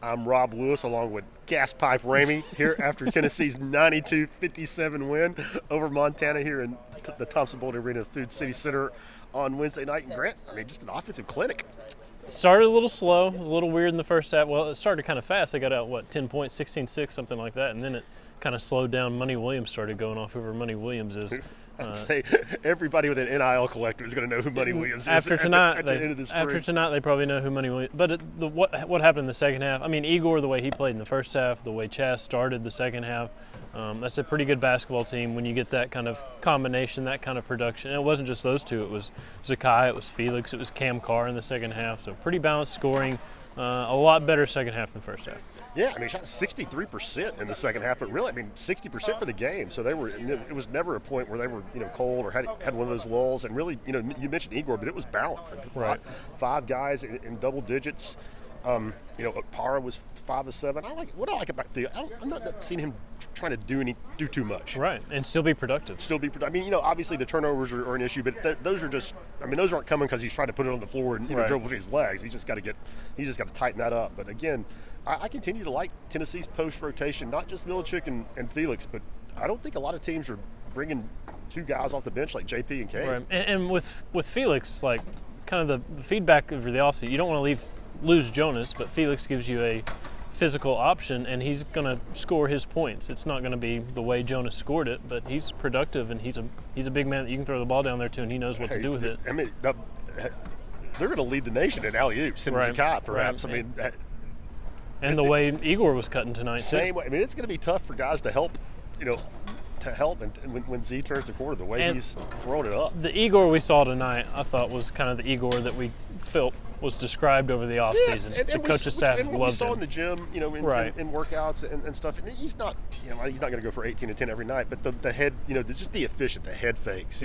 I'm Rob Lewis along with Gas Pipe Ramey here after Tennessee's 92-57 win over Montana here in the Thompson-Boling Arena Food City Center on Wednesday night. And Grant, I mean, just an offensive clinic. Started a little slow. It was a little weird in the first half. Well, it started kind of fast. They got out, 10 points, 16-6, something like that. And then it kind of slowed down. Money Williams started going off. Whoever Money Williams is. I'd say everybody with an NIL collector is going to know who Money Williams is after tonight. At the end of this after tonight, they probably know who Money Williams. But what happened in the second half? I mean, Igor, the way he played in the first half, the way Chaz started the second half, that's a pretty good basketball team when you get that kind of combination, that kind of production. And it wasn't just those two. It was Zakai, it was Felix, it was Cam Carr in the second half. So pretty balanced scoring. A lot better second half than first half. Yeah, I mean, shot 63% in the second half, but really, I mean, 60% for the game. So it was never a point where they were, cold or had one of those lulls. And really, you mentioned Igor, but it was balanced. Right. Five guys in double digits. Para was 5 of 7. What I like about Theo. I'm not seeing him trying to do too much. Right, and still be productive. I mean, obviously the turnovers are an issue, but those are just. I mean, those aren't coming because he's trying to put it on the floor and dribble with his legs. He's just got to tighten that up. But again, I continue to like Tennessee's post rotation, not just Milichuk and Felix, but I don't think a lot of teams are bringing two guys off the bench like JP and K. Right, and with Felix, like kind of the feedback over the offseason, you don't want to lose Jonas, but Felix gives you a physical option, and he's going to score his points. It's not going to be the way Jonas scored it, but he's productive, and he's a big man that you can throw the ball down there to, and he knows what to do with it. I mean, they're going to lead the nation in alley-oops, and Zakai, perhaps. Right. I mean, and the way Igor was cutting tonight, same too. way. I mean, it's going to be tough for guys to help, and when Z turns the corner, the way he's throwing it up. The Igor we saw tonight, I thought, was kind of the Igor that we felt was described over the offseason. And the coaching staff and loved we saw him. In the gym, in workouts and stuff. And he's not, he's not going to go for 18 and 10 every night. But the head, just the efficient, the head fakes.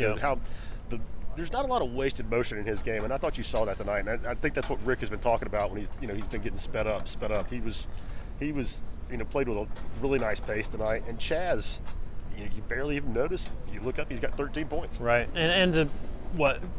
There's not a lot of wasted motion in his game, and I thought you saw that tonight. And I think that's what Rick has been talking about when he's been getting sped up. He was played with a really nice pace tonight. And Chaz, you barely even notice. You look up, he's got 13 points. Right, and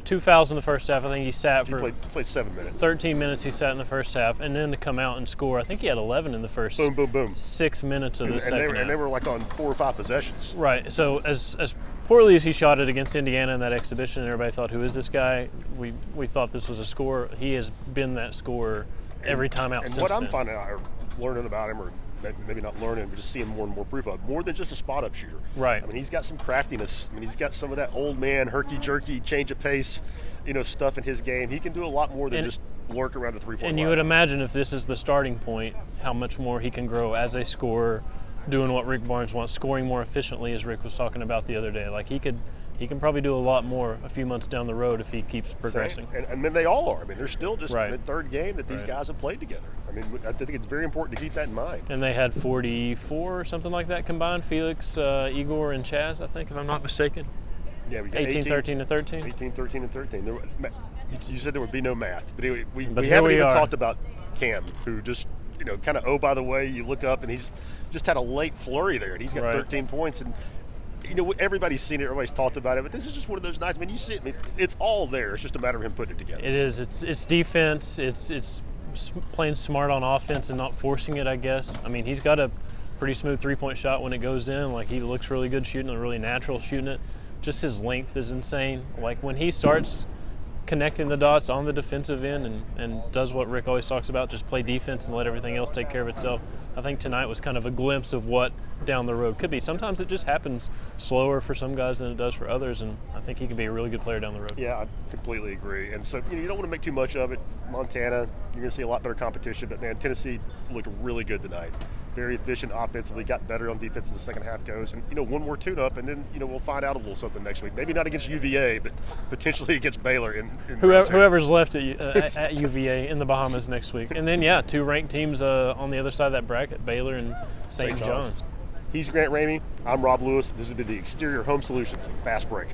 2 fouls in the first half. I think he sat for played 7 minutes. 13 minutes he sat in the first half, and then to come out and score, I think he had 11 in the first boom. 6 minutes of the second half. And they were like on 4 or 5 possessions. Right, so as poorly as he shot it against Indiana in that exhibition, and everybody thought, who is this guy? We thought this was a scorer. He has been that scorer every time out since then. And what I'm finding out, or learning about him, or maybe not learning, but just seeing more and more proof of, more than just a spot-up shooter. Right. I mean, he's got some craftiness. I mean, he's got some of that old man, herky-jerky, change of pace, stuff in his game. He can do a lot more than just lurk around the three-point line. And you would imagine if this is the starting point, how much more he can grow as a scorer, doing what Rick Barnes wants, scoring more efficiently, as Rick was talking about the other day. Like, he can probably do a lot more a few months down the road if he keeps progressing. And then they all are. I mean, they're still just right. the third game that these guys have played together. I mean, I think it's very important to keep that in mind. And they had 44 or something like that combined, Felix, Igor, and Chaz, I think, if I'm not mistaken. Yeah, we got 18, 13, and 13. 18, 13, and 13. You said there would be no math. But anyway, we but haven't even talked about Cam, who just, kind of, by the way, you look up and he's just had a late flurry there, and he's got 13 points. And everybody's seen it, everybody's talked about it, but this is just one of those nights. I mean, you see it, it's all there. It's just a matter of him putting it together. It is. It's defense. It's playing smart on offense and not forcing it, I guess. I mean, he's got a pretty smooth three-point shot when it goes in. Like, he looks really good shooting it, really natural shooting it. Just his length is insane. Like, when he starts connecting the dots on the defensive end and does what Rick always talks about, just play defense and let everything else take care of itself. I think tonight was kind of a glimpse of what down the road could be. Sometimes it just happens slower for some guys than it does for others, and I think he can be a really good player down the road. Yeah, I completely agree. And so, you don't want to make too much of it. Montana, you're going to see a lot better competition, but man, Tennessee looked really good tonight. Very efficient offensively, got better on defense as the second half goes. And, one more tune-up, and then, we'll find out a little something next week. Maybe not against UVA, but potentially against Baylor. Whoever's left at UVA in the Bahamas next week. And then, 2 ranked teams on the other side of that bracket, Baylor and St. John's. He's Grant Ramey. I'm Rob Lewis. This has been the Exterior Home Solutions Fast Break.